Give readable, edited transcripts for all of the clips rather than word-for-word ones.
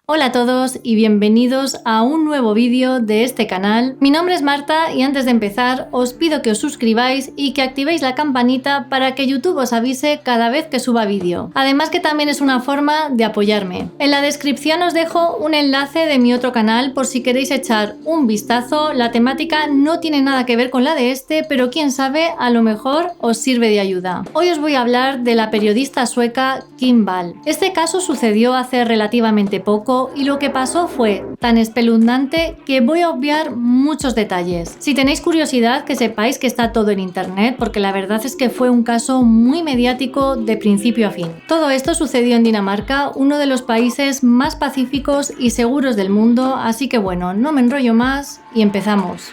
Hola a todos y bienvenidos a un nuevo vídeo de este canal. Mi nombre es Marta y antes de empezar os pido que os suscribáis y que activéis la campanita para que YouTube os avise cada vez que suba vídeo. Además que también es una forma de apoyarme. En la descripción os dejo un enlace de mi otro canal por si queréis echar un vistazo. La temática no tiene nada que ver con la de este, pero quién sabe, a lo mejor os sirve de ayuda. Hoy os voy a hablar de la periodista sueca Kim Wall. Este caso sucedió hace relativamente poco y lo que pasó fue tan espeluznante que voy a obviar muchos detalles. Si tenéis curiosidad, que sepáis que está todo en internet, porque la verdad es que fue un caso muy mediático de principio a fin. Todo esto sucedió en Dinamarca, uno de los países más pacíficos y seguros del mundo, así que bueno, no me enrollo más y empezamos.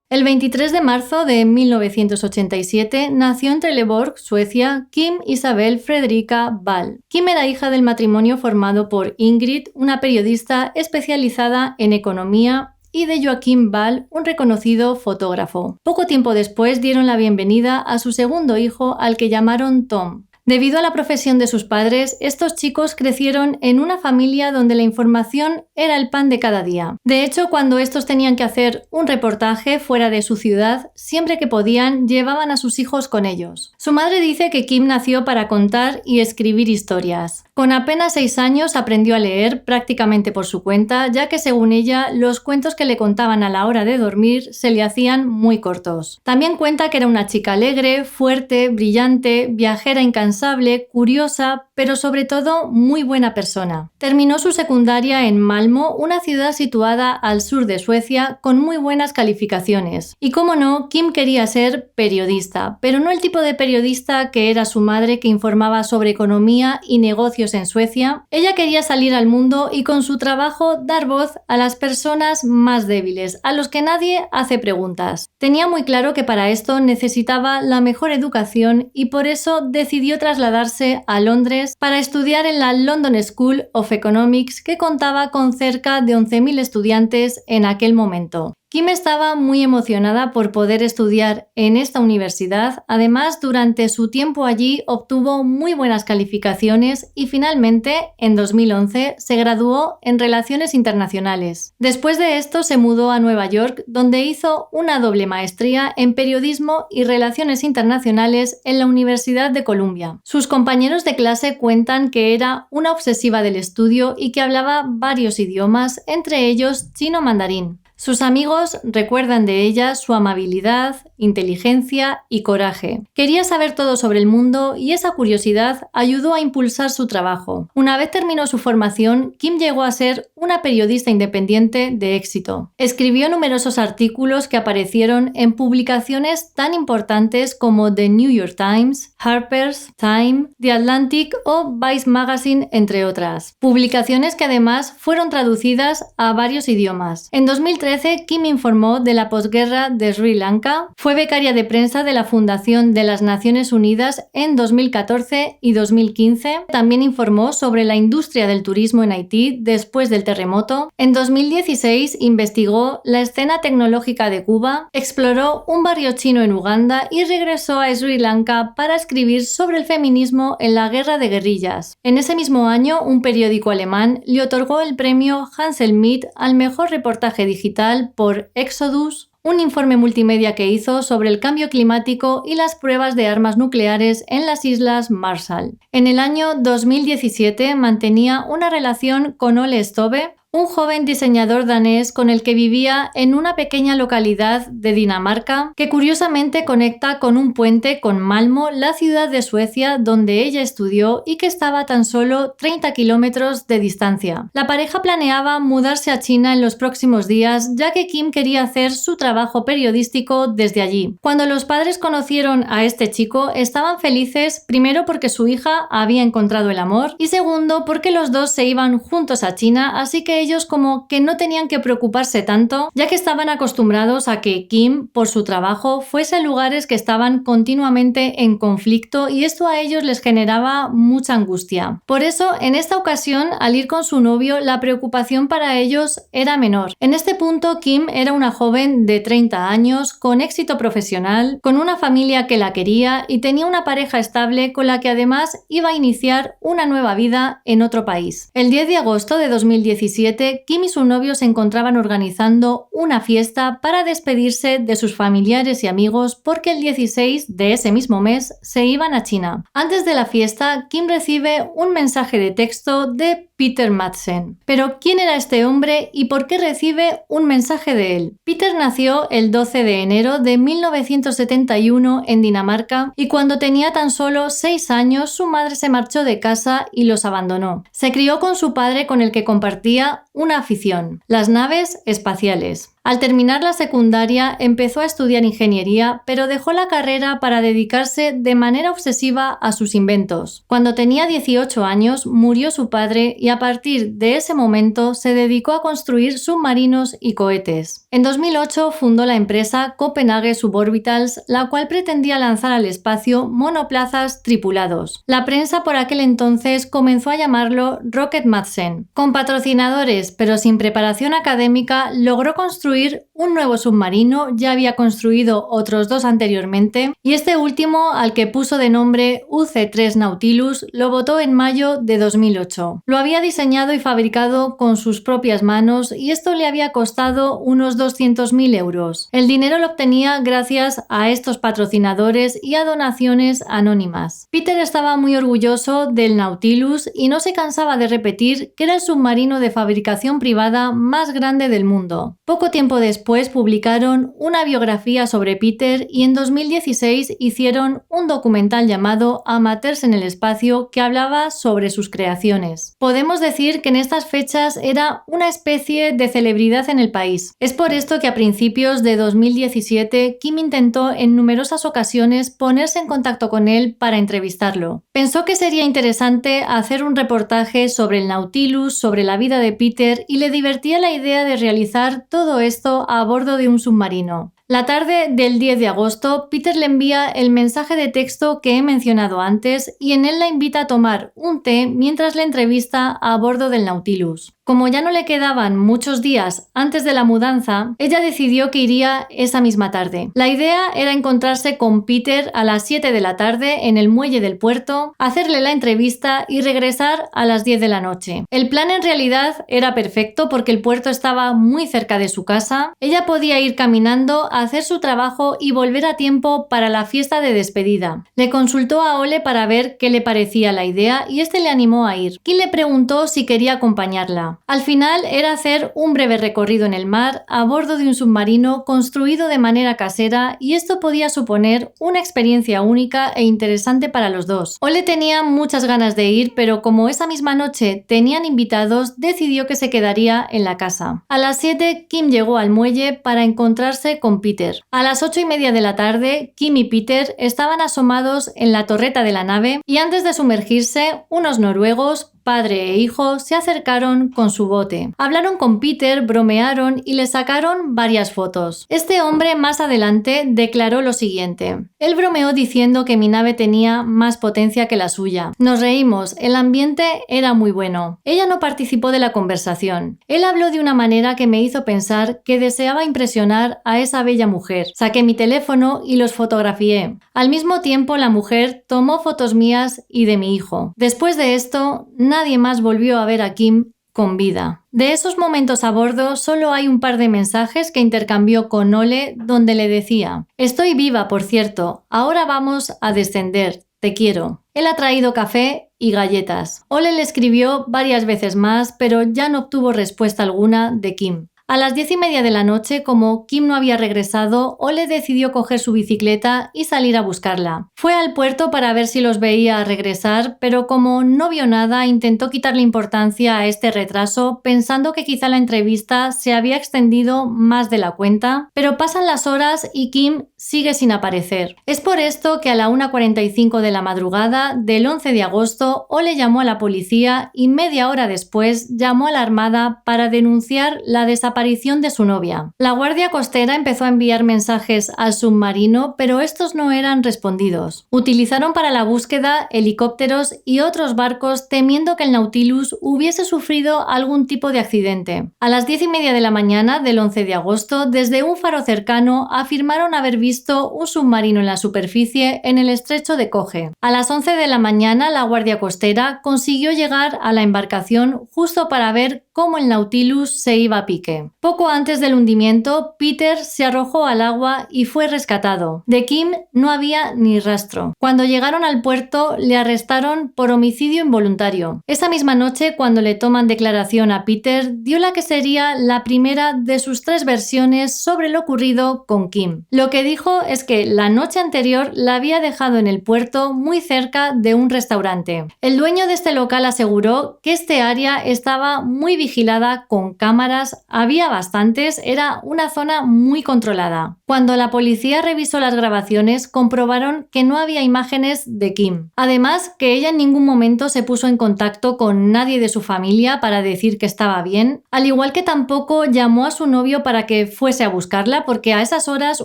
El 23 de marzo de 1987 nació en Trelleborg, Suecia, Kim Isabel Fredrika Wall. Kim era hija del matrimonio formado por Ingrid, una periodista especializada en economía, y de Joachim Wall, un reconocido fotógrafo. Poco tiempo después dieron la bienvenida a su segundo hijo, al que llamaron Tom. Debido a la profesión de sus padres, estos chicos crecieron en una familia donde la información era el pan de cada día. De hecho, cuando estos tenían que hacer un reportaje fuera de su ciudad, siempre que podían, llevaban a sus hijos con ellos. Su madre dice que Kim nació para contar y escribir historias. Con apenas 6 años aprendió a leer prácticamente por su cuenta, ya que según ella, los cuentos que le contaban a la hora de dormir se le hacían muy cortos. También cuenta que era una chica alegre, fuerte, brillante, viajera incansable, curiosa, pero sobre todo muy buena persona. Terminó su secundaria en Malmö, una ciudad situada al sur de Suecia, con muy buenas calificaciones. Y cómo no, Kim quería ser periodista, pero no el tipo de periodista que era su madre, que informaba sobre economía y negocios en Suecia. Ella quería salir al mundo y con su trabajo dar voz a las personas más débiles, a los que nadie hace preguntas. Tenía muy claro que para esto necesitaba la mejor educación y por eso decidió trasladarse a Londres para estudiar en la London School of Economics, que contaba con cerca de 11.000 estudiantes en aquel momento. Kim estaba muy emocionada por poder estudiar en esta universidad. Además, durante su tiempo allí obtuvo muy buenas calificaciones y finalmente, en 2011, se graduó en Relaciones Internacionales. Después de esto se mudó a Nueva York, donde hizo una doble maestría en Periodismo y Relaciones Internacionales en la Universidad de Columbia. Sus compañeros de clase cuentan que era una obsesiva del estudio y que hablaba varios idiomas, entre ellos chino mandarín. Sus amigos recuerdan de ella su amabilidad, inteligencia y coraje. Quería saber todo sobre el mundo y esa curiosidad ayudó a impulsar su trabajo. Una vez terminó su formación, Kim llegó a ser una periodista independiente de éxito. Escribió numerosos artículos que aparecieron en publicaciones tan importantes como The New York Times, Harper's, Time, The Atlantic o Vice Magazine, entre otras. Publicaciones que además fueron traducidas a varios idiomas. En 2013, Kim informó de la posguerra de Sri Lanka, fue becaria de prensa de la Fundación de las Naciones Unidas en 2014 y 2015, también informó sobre la industria del turismo en Haití después del terremoto. En 2016 investigó la escena tecnológica de Cuba, exploró un barrio chino en Uganda y regresó a Sri Lanka para escribir sobre el feminismo en la guerra de guerrillas. En ese mismo año, un periódico alemán le otorgó el premio Hansel Mead al mejor reportaje digital por Exodus, un informe multimedia que hizo sobre el cambio climático y las pruebas de armas nucleares en las Islas Marshall. En el año 2017 mantenía una relación con Ole Stove, un joven diseñador danés con el que vivía en una pequeña localidad de Dinamarca que curiosamente conecta con un puente con Malmö, la ciudad de Suecia donde ella estudió y que estaba a tan solo 30 kilómetros de distancia. La pareja planeaba mudarse a China en los próximos días, ya que Kim quería hacer su trabajo periodístico desde allí. Cuando los padres conocieron a este chico, estaban felices, primero porque su hija había encontrado el amor y segundo porque los dos se iban juntos a China, así que ellos como que no tenían que preocuparse tanto, ya que estaban acostumbrados a que Kim, por su trabajo, fuese a lugares que estaban continuamente en conflicto y esto a ellos les generaba mucha angustia. Por eso, en esta ocasión, al ir con su novio, la preocupación para ellos era menor. En este punto, Kim era una joven de 30 años, con éxito profesional, con una familia que la quería y tenía una pareja estable con la que además iba a iniciar una nueva vida en otro país. El 10 de agosto de 2017, Kim y su novio se encontraban organizando una fiesta para despedirse de sus familiares y amigos porque el 16 de ese mismo mes se iban a China. Antes de la fiesta, Kim recibe un mensaje de texto de Peter Madsen. Pero ¿quién era este hombre y por qué recibe un mensaje de él? Peter nació el 12 de enero de 1971 en Dinamarca y cuando tenía tan solo 6 años su madre se marchó de casa y los abandonó. Se crió con su padre con el que compartía una afición, las naves espaciales. Al terminar la secundaria empezó a estudiar ingeniería, pero dejó la carrera para dedicarse de manera obsesiva a sus inventos. Cuando tenía 18 años murió su padre y a partir de ese momento se dedicó a construir submarinos y cohetes. En 2008 fundó la empresa Copenhague Suborbitals, la cual pretendía lanzar al espacio monoplazas tripulados. La prensa por aquel entonces comenzó a llamarlo Rocket Madsen. Con patrocinadores pero sin preparación académica logró construir un nuevo submarino, ya había construido otros 2 anteriormente y este último, al que puso de nombre UC-3 Nautilus, lo botó en mayo de 2008. Lo había diseñado y fabricado con sus propias manos y esto le había costado unos 200.000 euros. El dinero lo obtenía gracias a estos patrocinadores y a donaciones anónimas. Peter estaba muy orgulloso del Nautilus y no se cansaba de repetir que era el submarino de fabricación privada más grande del mundo. Poco tiempo después publicaron una biografía sobre Peter y en 2016 hicieron un documental llamado Amateurs en el espacio que hablaba sobre sus creaciones. Podemos decir que en estas fechas era una especie de celebridad en el país. Es por esto que a principios de 2017 Kim intentó en numerosas ocasiones ponerse en contacto con él para entrevistarlo. Pensó que sería interesante hacer un reportaje sobre el Nautilus, sobre la vida de Peter y le divertía la idea de realizar todo esto a bordo de un submarino. La tarde del 10 de agosto, Peter le envía el mensaje de texto que he mencionado antes y en él la invita a tomar un té mientras le entrevista a bordo del Nautilus. Como ya no le quedaban muchos días antes de la mudanza, ella decidió que iría esa misma tarde. La idea era encontrarse con Peter a las 7 de la tarde en el muelle del puerto, hacerle la entrevista y regresar a las 10 de la noche. El plan en realidad era perfecto porque el puerto estaba muy cerca de su casa. Ella podía ir caminando a hacer su trabajo y volver a tiempo para la fiesta de despedida. Le consultó a Ole para ver qué le parecía la idea y este le animó a ir. Kim le preguntó si quería acompañarla. Al final era hacer un breve recorrido en el mar a bordo de un submarino construido de manera casera y esto podía suponer una experiencia única e interesante para los dos. Ole tenía muchas ganas de ir, pero como esa misma noche tenían invitados, decidió que se quedaría en la casa. A las 7 Kim llegó al muelle para encontrarse con Peter. A las 8:30 de la tarde, Kim y Peter estaban asomados en la torreta de la nave y antes de sumergirse, unos noruegos, padre e hijo, se acercaron con su bote. Hablaron con Peter, bromearon y le sacaron varias fotos. Este hombre más adelante declaró lo siguiente: él bromeó diciendo que mi nave tenía más potencia que la suya. Nos reímos, el ambiente era muy bueno. Ella no participó de la conversación. Él habló de una manera que me hizo pensar que deseaba impresionar a esa bella mujer. Saqué mi teléfono y los fotografié. Al mismo tiempo, la mujer tomó fotos mías y de mi hijo. Después de esto, nadie más volvió a ver a Kim con vida. De esos momentos a bordo solo hay un par de mensajes que intercambió con Ole donde le decía: estoy viva, por cierto, ahora vamos a descender, te quiero. Él ha traído café y galletas. Ole le escribió varias veces más, pero ya no obtuvo respuesta alguna de Kim. A las 10:30 de la noche, como Kim no había regresado, Ole decidió coger su bicicleta y salir a buscarla. Fue al puerto para ver si los veía regresar, pero como no vio nada, intentó quitarle importancia a este retraso, pensando que quizá la entrevista se había extendido más de la cuenta, pero pasan las horas y Kim sigue sin aparecer. Es por esto que a la 1:45 de la madrugada del 11 de agosto, Ole llamó a la policía y media hora después llamó a la Armada para denunciar la desaparición de su novia. La Guardia Costera empezó a enviar mensajes al submarino, pero estos no eran respondidos. Utilizaron para la búsqueda helicópteros y otros barcos temiendo que el Nautilus hubiese sufrido algún tipo de accidente. A las 10:30 de la mañana del 11 de agosto, desde un faro cercano, afirmaron haber visto un submarino en la superficie en el estrecho de Koge. A las 11 de la mañana, la Guardia Costera consiguió llegar a la embarcación justo para ver cómo el Nautilus se iba a pique. Poco antes del hundimiento, Peter se arrojó al agua y fue rescatado. De Kim no había ni rastro. Cuando llegaron al puerto, le arrestaron por homicidio involuntario. Esa misma noche, cuando le toman declaración a Peter, dio la que sería la primera de sus 3 versiones sobre lo ocurrido con Kim. Lo que dijo es que la noche anterior la había dejado en el puerto muy cerca de un restaurante. El dueño de este local aseguró que este área estaba muy vigilada con cámaras, había bastantes, era una zona muy controlada. Cuando la policía revisó las grabaciones, comprobaron que no había imágenes de Kim. Además, que ella en ningún momento se puso en contacto con nadie de su familia para decir que estaba bien, al igual que tampoco llamó a su novio para que fuese a buscarla, porque a esas horas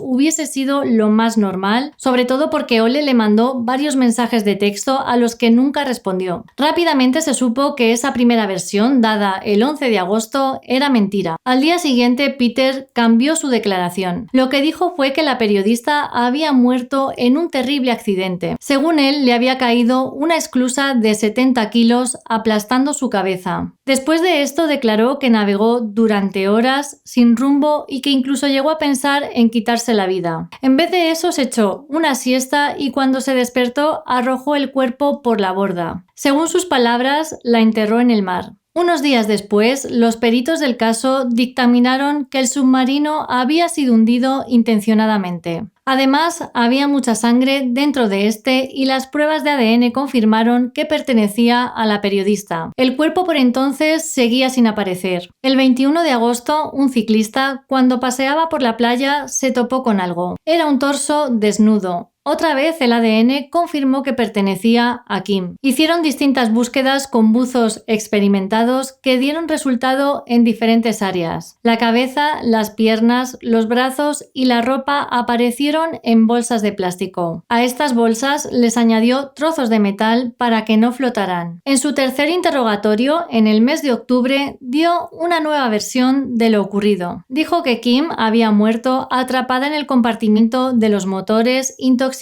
hubiese sido lo más normal, sobre todo porque Ole le mandó varios mensajes de texto a los que nunca respondió. Rápidamente se supo que esa primera versión, dada el 11 de agosto, era mentira. Al día siguiente, Peter cambió su declaración. Lo que dijo fue que la periodista había muerto en un terrible accidente. Según él, le había caído una esclusa de 70 kilos aplastando su cabeza. Después de esto declaró que navegó durante horas sin rumbo y que incluso llegó a pensar en quitarse la vida. En vez de eso se echó una siesta y cuando se despertó arrojó el cuerpo por la borda. Según sus palabras, la enterró en el mar. Unos días después, los peritos del caso dictaminaron que el submarino había sido hundido intencionadamente. Además, había mucha sangre dentro de este y las pruebas de ADN confirmaron que pertenecía a la periodista. El cuerpo por entonces seguía sin aparecer. El 21 de agosto, un ciclista, cuando paseaba por la playa, se topó con algo. Era un torso desnudo. Otra vez el ADN confirmó que pertenecía a Kim. Hicieron distintas búsquedas con buzos experimentados que dieron resultado en diferentes áreas. La cabeza, las piernas, los brazos y la ropa aparecieron en bolsas de plástico. A estas bolsas les añadió trozos de metal para que no flotaran. En su tercer interrogatorio, en el mes de octubre, dio una nueva versión de lo ocurrido. Dijo que Kim había muerto atrapada en el compartimento de los motores, intoxicada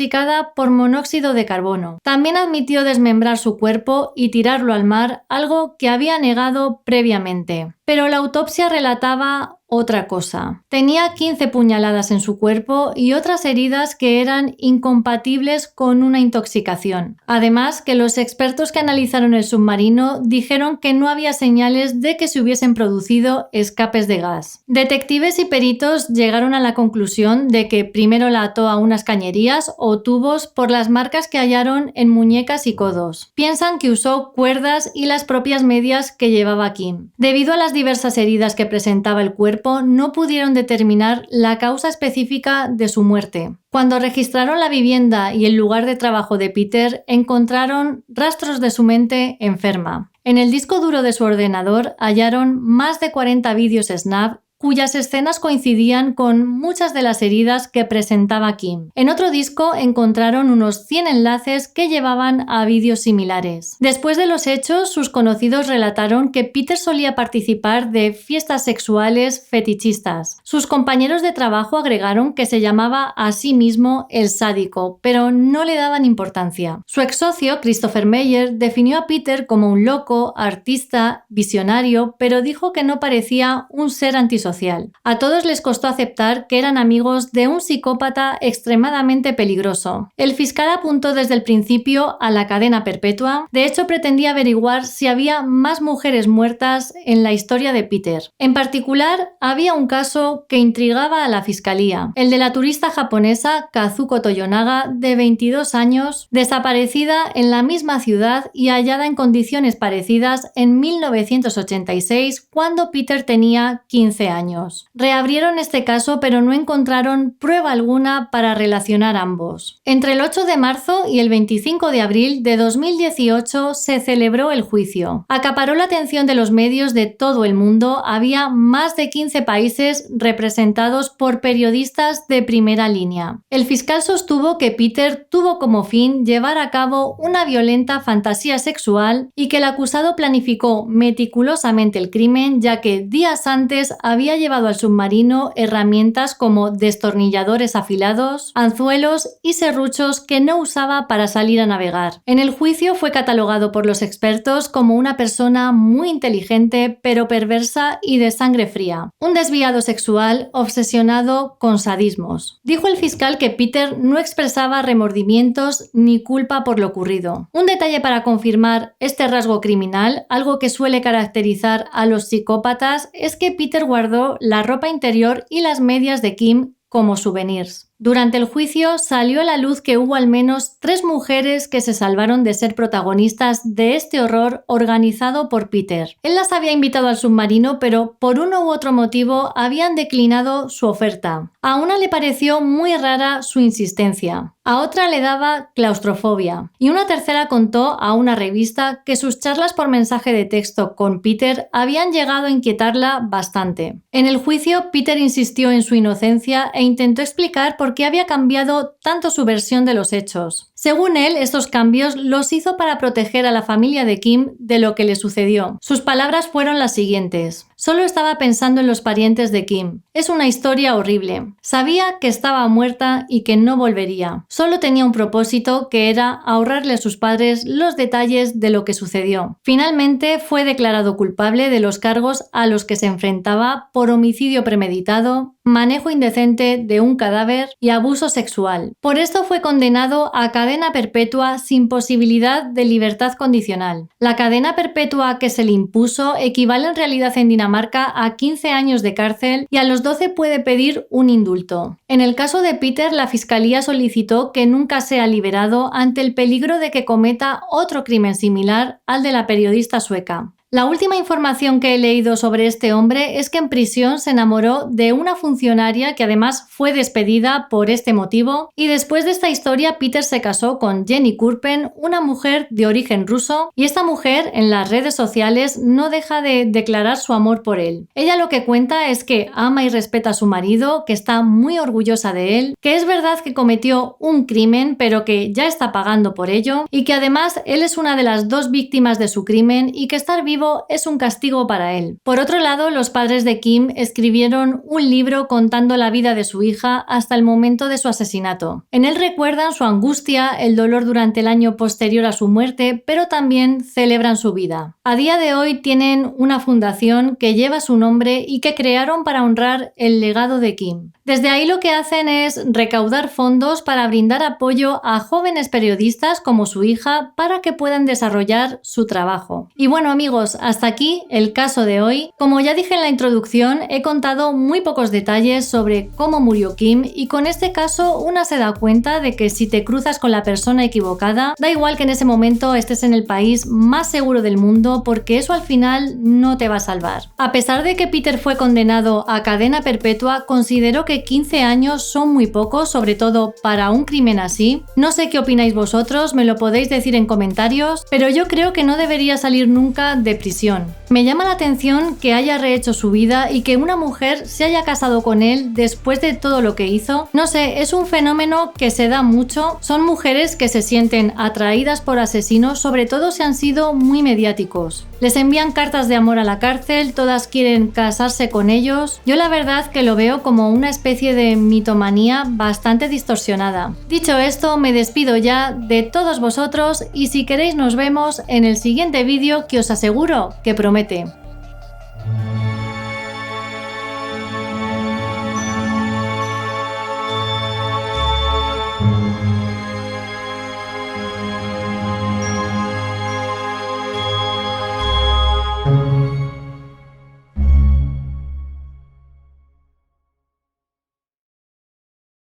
por monóxido de carbono. También admitió desmembrar su cuerpo y tirarlo al mar, algo que había negado previamente. Pero la autopsia relataba otra cosa. Tenía 15 puñaladas en su cuerpo y otras heridas que eran incompatibles con una intoxicación. Además, que los expertos que analizaron el submarino dijeron que no había señales de que se hubiesen producido escapes de gas. Detectives y peritos llegaron a la conclusión de que primero la ató a unas cañerías o tubos por las marcas que hallaron en muñecas y codos. Piensan que usó cuerdas y las propias medias que llevaba Kim. Debido a las diversas heridas que presentaba el cuerpo, no pudieron determinar la causa específica de su muerte. Cuando registraron la vivienda y el lugar de trabajo de Peter, encontraron rastros de su mente enferma. En el disco duro de su ordenador hallaron más de 40 vídeos snap cuyas escenas coincidían con muchas de las heridas que presentaba Kim. En otro disco encontraron unos 100 enlaces que llevaban a vídeos similares. Después de los hechos, sus conocidos relataron que Peter solía participar de fiestas sexuales fetichistas. Sus compañeros de trabajo agregaron que se llamaba a sí mismo el sádico, pero no le daban importancia. Su ex socio, Christopher Meyer, definió a Peter como un loco, artista, visionario, pero dijo que no parecía un ser antisocial. antisocial. A todos les costó aceptar que eran amigos de un psicópata extremadamente peligroso. El fiscal apuntó desde el principio a la cadena perpetua. De hecho, pretendía averiguar si había más mujeres muertas en la historia de Peter. En particular, había un caso que intrigaba a la fiscalía, el de la turista japonesa Kazuko Toyonaga, de 22 años, desaparecida en la misma ciudad y hallada en condiciones parecidas en 1986, cuando Peter tenía 15 años. Reabrieron este caso, pero no encontraron prueba alguna para relacionar ambos. Entre el 8 de marzo y el 25 de abril de 2018 se celebró el juicio. Acaparó la atención de los medios de todo el mundo. Había más de 15 países representados por periodistas de primera línea. El fiscal sostuvo que Peter tuvo como fin llevar a cabo una violenta fantasía sexual y que el acusado planificó meticulosamente el crimen, ya que días antes había llevado al submarino herramientas como destornilladores afilados, anzuelos y serruchos que no usaba para salir a navegar. En el juicio fue catalogado por los expertos como una persona muy inteligente pero perversa y de sangre fría, un desviado sexual obsesionado con sadismos. Dijo el fiscal que Peter no expresaba remordimientos ni culpa por lo ocurrido. Un detalle para confirmar este rasgo criminal, algo que suele caracterizar a los psicópatas, es que Peter guardó la ropa interior y las medias de Kim como souvenirs. Durante el juicio salió a la luz que hubo al menos 3 mujeres que se salvaron de ser protagonistas de este horror organizado por Peter. Él las había invitado al submarino, pero por uno u otro motivo habían declinado su oferta. A una le pareció muy rara su insistencia, a otra le daba claustrofobia y una tercera contó a una revista que sus charlas por mensaje de texto con Peter habían llegado a inquietarla bastante. En el juicio, Peter insistió en su inocencia e intentó explicar por qué había cambiado tanto su versión de los hechos. Según él, estos cambios los hizo para proteger a la familia de Kim de lo que le sucedió. Sus palabras fueron las siguientes: solo estaba pensando en los parientes de Kim. Es una historia horrible. Sabía que estaba muerta y que no volvería. Solo tenía un propósito, que era ahorrarle a sus padres los detalles de lo que sucedió. Finalmente fue declarado culpable de los cargos a los que se enfrentaba por homicidio premeditado, manejo indecente de un cadáver y abuso sexual. Por esto fue condenado a cadena perpetua sin posibilidad de libertad condicional. La cadena perpetua que se le impuso equivale en realidad en Dinamarca a 15 años de cárcel y a los 12 puede pedir un indulto. En el caso de Peter, la fiscalía solicitó que nunca sea liberado ante el peligro de que cometa otro crimen similar al de la periodista sueca. La última información que he leído sobre este hombre es que en prisión se enamoró de una funcionaria que además fue despedida por este motivo, y después de esta historia Peter se casó con Jenny Kurpen, una mujer de origen ruso, y esta mujer en las redes sociales no deja de declarar su amor por él. Ella lo que cuenta es que ama y respeta a su marido, que está muy orgullosa de él, que es verdad que cometió un crimen pero que ya está pagando por ello, y que además él es una de las 2 víctimas de su crimen y que estar vivo es un castigo para él. Por otro lado, los padres de Kim escribieron un libro contando la vida de su hija hasta el momento de su asesinato. En él recuerdan su angustia, el dolor durante el año posterior a su muerte, pero también celebran su vida. A día de hoy tienen una fundación que lleva su nombre y que crearon para honrar el legado de Kim. Desde ahí lo que hacen es recaudar fondos para brindar apoyo a jóvenes periodistas como su hija para que puedan desarrollar su trabajo. Y bueno, amigos, hasta aquí el caso de hoy. Como ya dije en la introducción, he contado muy pocos detalles sobre cómo murió Kim, y con este caso una se da cuenta de que si te cruzas con la persona equivocada, da igual que en ese momento estés en el país más seguro del mundo, porque eso al final no te va a salvar. A pesar de que Peter fue condenado a cadena perpetua, considero que 15 años son muy pocos, sobre todo para un crimen así. No sé qué opináis vosotros, me lo podéis decir en comentarios, pero yo creo que no debería salir nunca de prisión. Me llama la atención que haya rehecho su vida y que una mujer se haya casado con él después de todo lo que hizo. No sé, es un fenómeno que se da mucho. Son mujeres que se sienten atraídas por asesinos, sobre todo si han sido muy mediáticos. Les envían cartas de amor a la cárcel, todas quieren casarse con ellos. Yo la verdad que lo veo como una especie de mitomanía bastante distorsionada. Dicho esto, me despido ya de todos vosotros y si queréis nos vemos en el siguiente vídeo, que os aseguro que promete.